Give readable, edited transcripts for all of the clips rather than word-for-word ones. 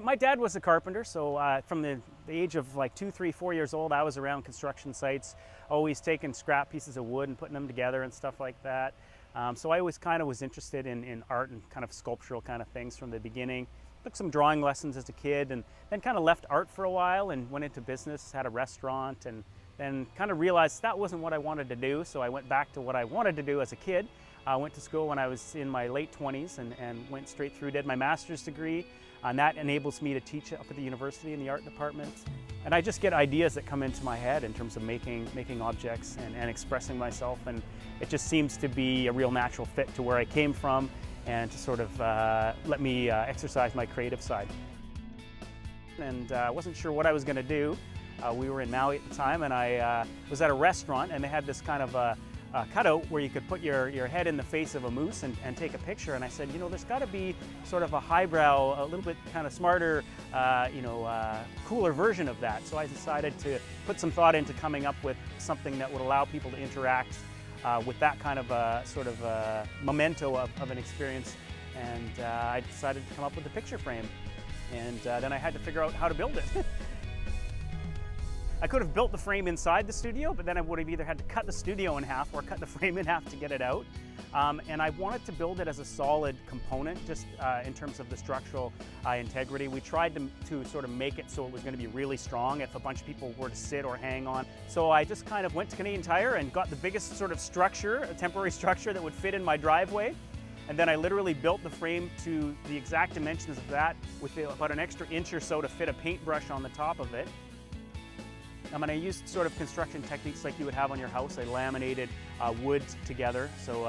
My dad was a carpenter, so from the age of like 2, 3, 4 years old, I was around construction sites, always taking scrap pieces of wood and putting them together and stuff like that. So I always kind of was interested in art and kind of sculptural kind of things from the beginning. Took some drawing lessons as a kid, and then kind of left art for a while and went into business, had a restaurant, and then kind of realized that wasn't what I wanted to do. So I went back to what I wanted to do as a kid. I went to school when I was in my late 20s and went straight through, did my master's degree, and that enables me to teach up at the university in the art department. And I just get ideas that come into my head in terms of making objects and expressing myself, and it just seems to be a real natural fit to where I came from and to sort of let me exercise my creative side. And I wasn't sure what I was going to do. We were in Maui at the time, and I was at a restaurant, and they had this kind of cutout where you could put your head in the face of a moose and take a picture. And I said, you know, there's got to be sort of a highbrow, a little bit kind of smarter, cooler version of that. So I decided to put some thought into coming up with something that would allow people to interact with that kind of sort of memento of an experience. And I decided to come up with a picture frame. And then I had to figure out how to build it. I could have built the frame inside the studio, but then I would have either had to cut the studio in half or cut the frame in half to get it out. And I wanted to build it as a solid component, just in terms of the structural integrity. We tried to sort of make it so it was going to be really strong if a bunch of people were to sit or hang on. So I just kind of went to Canadian Tire and got the biggest sort of structure, a temporary structure that would fit in my driveway. And then I literally built the frame to the exact dimensions of that with about an extra inch or so to fit a paintbrush on the top of it. And I used sort of construction techniques like you would have on your house. I laminated wood together, so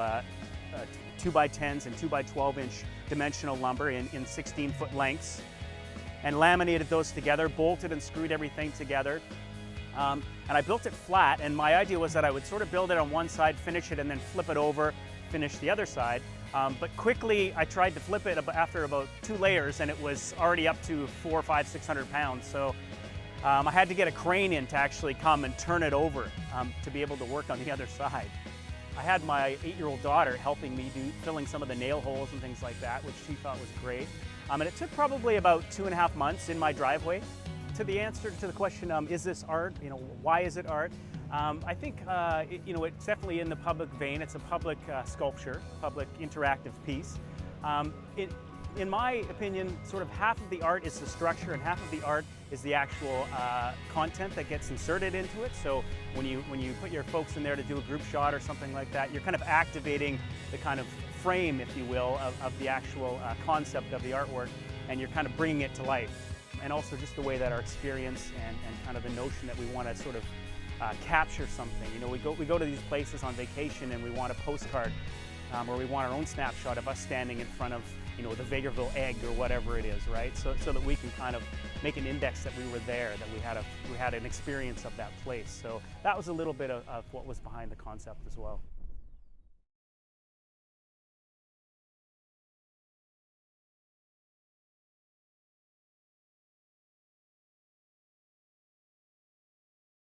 2x10s and 2x12 inch dimensional lumber in 16-foot lengths, and laminated those together, bolted and screwed everything together. And I built it flat, and my idea was that I would sort of build it on one side, finish it, and then flip it over, finish the other side. But quickly I tried to flip it after about 2 layers, and it was already up to 400, 500, 600 pounds. So I had to get a crane in to actually come and turn it over to be able to work on the other side. I had my 8-year-old daughter helping me filling some of the nail holes and things like that, which she thought was great. And it took probably about 2.5 months in my driveway. To the answer to the question, is this art? You know, why is it art? I think it's definitely in the public vein. It's a public sculpture, public interactive piece. In my opinion, sort of half of the art is the structure and half of the art is the actual content that gets inserted into it. So when you put your folks in there to do a group shot or something like that, you're kind of activating the kind of frame, if you will, of the actual concept of the artwork, and you're kind of bringing it to life. And also just the way that our experience and kind of the notion that we want to sort of capture something. You know, we go to these places on vacation and we want a postcard, or we want our own snapshot of us standing in front of, you know, the Vegreville egg or whatever it is, right? So that we can kind of make an index that we were there, that we had an experience of that place. So that was a little bit of what was behind the concept as well.